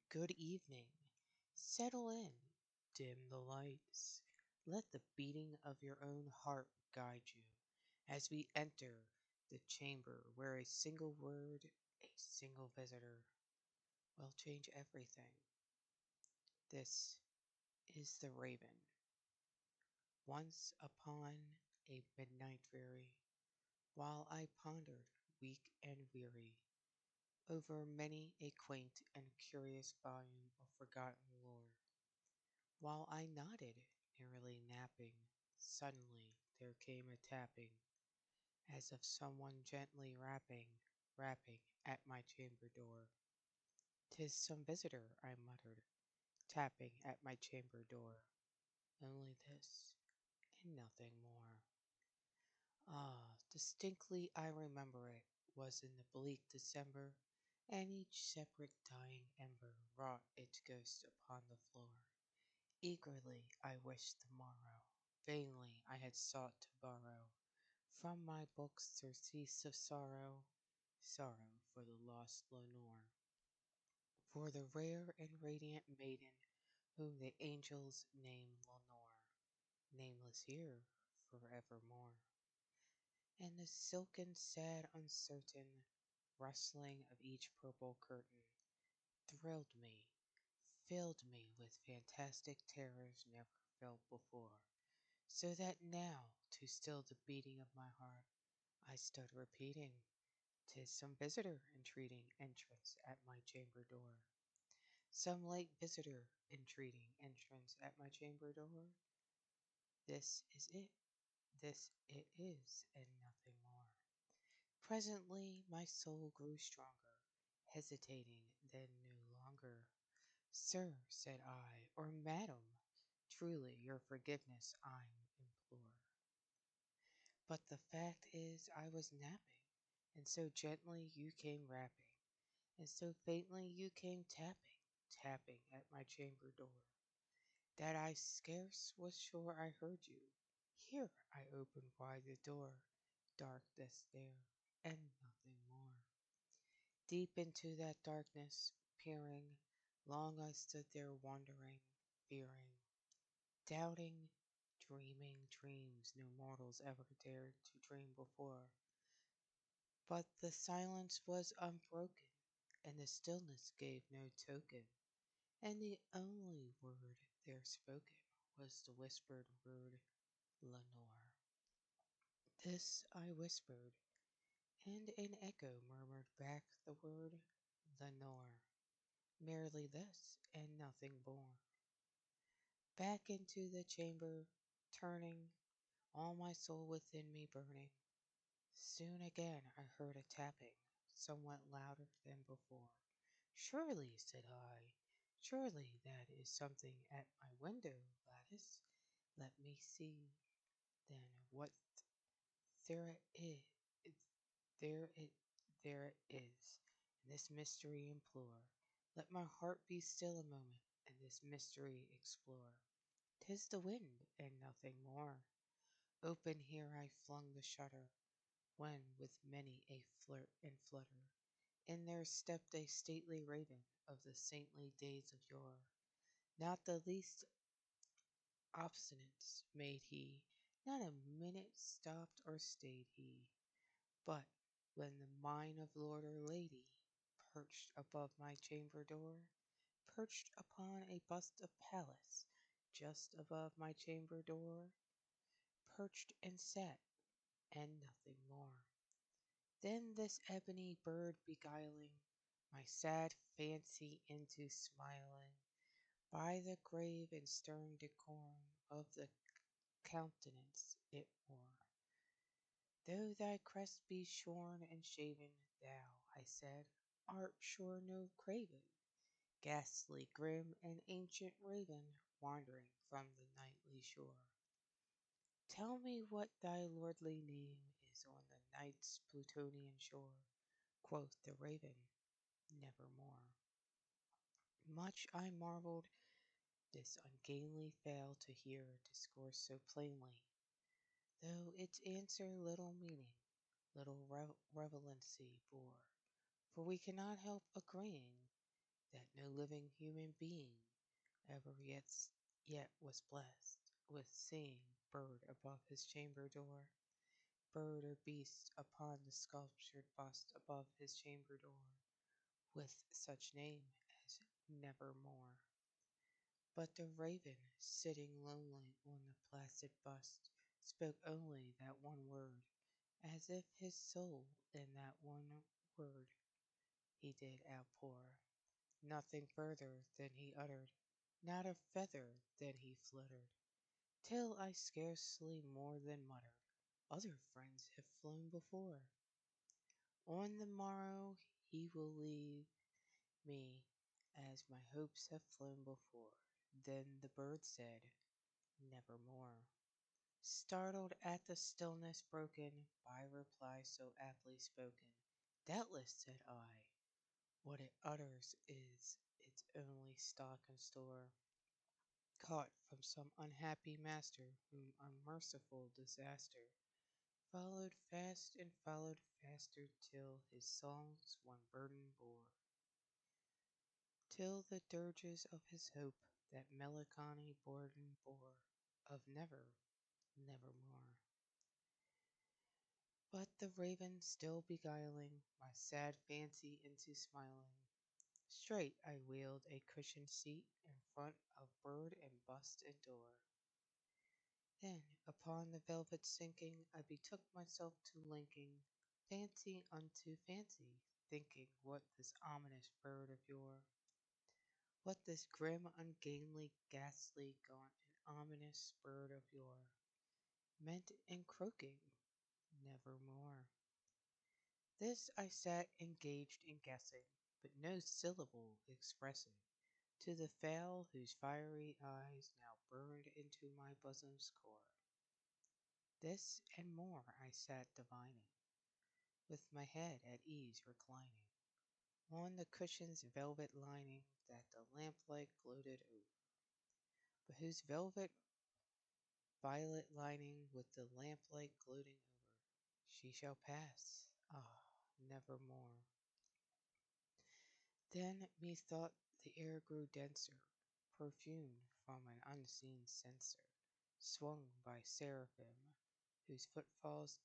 Good evening. Settle in, dim the lights. Let the beating of your own heart guide you as we enter the chamber where a single word, a single visitor, will change everything. This is the Raven. Once upon a midnight dreary, while I pondered, weak and weary, over many a quaint and curious volume of forgotten lore. While I nodded, nearly napping, suddenly there came a tapping, as of someone gently rapping at my chamber door. "'Tis some visitor," I muttered, tapping at my chamber door. Only this, and nothing more. Ah, distinctly I remember it was in the bleak December, and each separate dying ember wrought its ghost upon the floor. Eagerly I wished the morrow, vainly I had sought to borrow from my books surcease of sorrow, sorrow for the lost Lenore, for the rare and radiant maiden whom the angels name Lenore, nameless here forevermore. And the silken, sad, uncertain rustling of each purple curtain thrilled me, filled me with fantastic terrors never felt before. So that now, to still the beating of my heart, I stood repeating, "'Tis some visitor entreating entrance at my chamber door. Some late visitor entreating entrance at my chamber door. This is it, this it is, and nothing more." Presently my soul grew stronger, hesitating then no longer. "Sir," said I, "or Madam, truly your forgiveness I implore. But the fact is I was napping, and so gently you came rapping, and so faintly you came tapping at my chamber door, that I scarce was sure I heard you. Here I opened wide the door, darkness there, and nothing more. Deep into that darkness peering, long I stood there wondering, fearing, doubting, dreaming dreams no mortals ever dared to dream before. But the silence was unbroken, and the stillness gave no token, and the only word there spoken was the whispered word "Lenore." This I whispered, and an echo murmured back the word "Lenore." Merely this, and nothing more. Back into the chamber turning, all my soul within me burning. Soon again I heard a tapping, somewhat louder than before. "Surely," said I, "surely that is something at my window lattice. Let me see, then, what there is, there it, there it is, and this mystery implore. Let my heart be still a moment, and this mystery explore. 'Tis the wind, and nothing more." Open here I flung the shutter, when with many a flirt and flutter in there stepped a stately raven of the saintly days of yore. Not the least obstinance made he, not a minute stopped or stayed he, but when the mine of lord or lady perched above my chamber door, perched upon a bust of Pallas just above my chamber door, perched and sat, and nothing more. Then this ebony bird beguiling my sad fancy into smiling, by the grave and stern decorum of the countenance it wore. "Though thy crest be shorn and shaven, thou," I said, "art sure no craven, ghastly, grim, and ancient raven, wandering from the nightly shore. Tell me what thy lordly name is on the night's Plutonian shore." Quoth the raven, "Nevermore." Much I marveled this ungainly fowl to hear discourse so plainly, though its answer little meaning, little relevancy bore, for we cannot help agreeing that no living human being ever yet was blessed with seeing bird above his chamber door, bird or beast upon the sculptured bust above his chamber door, with such name as Nevermore. But the raven, sitting lonely on the placid bust, spoke only that one word, as if his soul in that one word he did outpour. Nothing further than he uttered, not a feather than he fluttered, till I scarcely more than muttered, "Other friends have flown before. On the morrow he will leave me as my hopes have flown before." Then the bird said, "Nevermore." Startled at the stillness broken by reply so aptly spoken, "Doubtless," said I, "what it utters is its only stock and store, caught from some unhappy master whom unmerciful disaster followed fast and followed faster till his songs one burden bore, till the dirges of his hope that melancholy burden bore of nevermore." But the raven still beguiling my sad fancy into smiling, straight I wheeled a cushioned seat in front of bird and bust and door. Then upon the velvet sinking I betook myself to linking fancy unto fancy, thinking what this ominous bird of yore, what this grim, ungainly, ghastly, gaunt, and ominous bird of yore meant in croaking "Nevermore." This I sat engaged in guessing, but no syllable expressing to the fowl whose fiery eyes now burned into my bosom's core. This and more I sat divining, with my head at ease reclining on the cushion's velvet lining that the lamplight gloated over, but whose velvet violet lining with the lamplight gloating over, she shall pass, ah, nevermore. Then methought the air grew denser, perfumed from an unseen censer, swung by seraphim, whose footfalls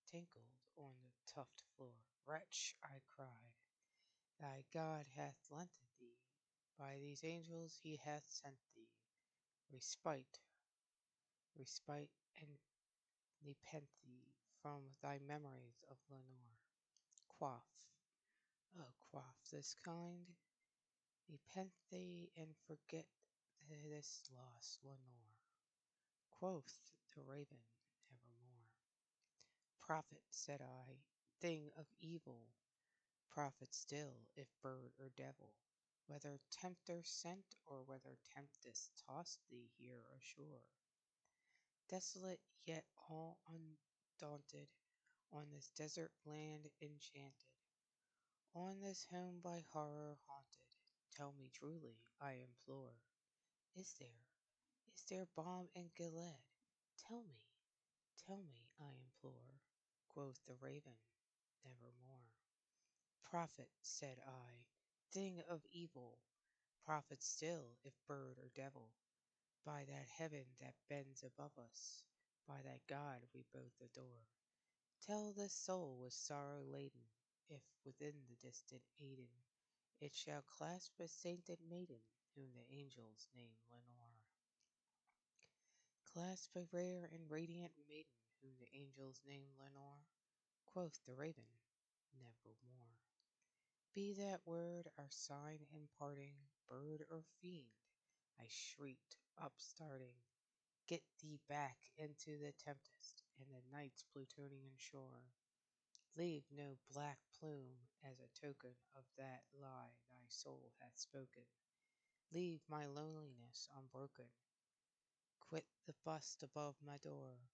tinkled on the tufted floor. "Wretch," I cried, "thy God hath lent thee, by these angels he hath sent thee, respite, respite, and nepenthe from thy memories of Lenore. Quaff, oh quaff this kind, nepenthe, and forget this lost Lenore." Quoth the raven, "Nevermore." "Prophet," said I, "thing of evil, prophet still, if bird or devil, whether tempter sent, or whether tempest tossed thee here ashore, desolate yet all undaunted, on this desert land enchanted, on this home by horror haunted, tell me truly, I implore, is there balm in Gilead? Tell me, I implore." Quoth the raven, "Nevermore." "Prophet," said I, "thing of evil, prophet still, if bird or devil, by that heaven that bends above us, by that God we both adore, tell this soul with sorrow laden, if within the distant Aidenn it shall clasp a sainted maiden, whom the angels name Lenore. Clasp a rare and radiant maiden, whom the angels name Lenore." Quoth the raven, "Nevermore." "Be that word our sign in parting, bird or fiend," I shrieked, upstarting, "get thee back into the tempest and the night's Plutonian shore. Leave no black plume as a token of that lie thy soul hath spoken. Leave my loneliness unbroken. Quit the bust above my door.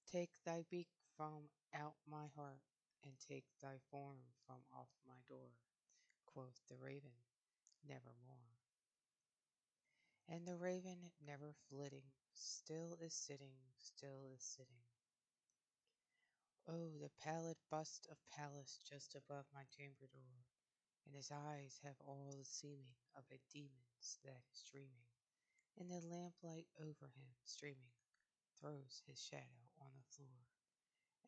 Take thy beak from out my heart, and take thy form from off my door." Quoth the raven, "Nevermore." And the raven, never flitting, still is sitting, still is sitting. Oh, the pallid bust of Pallas just above my chamber door, and his eyes have all the seeming of a demon's that is dreaming, and the lamplight over him streaming throws his shadow on the floor,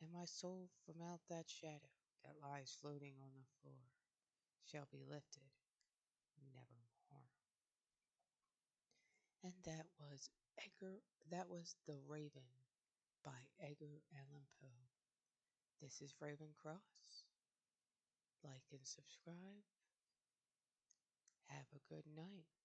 and my soul from out that shadow that lies floating on the floor shall be lifted nevermore. And that was The Raven by Edgar Allan Poe. This is Raven Cross. Like and subscribe. Have a good night.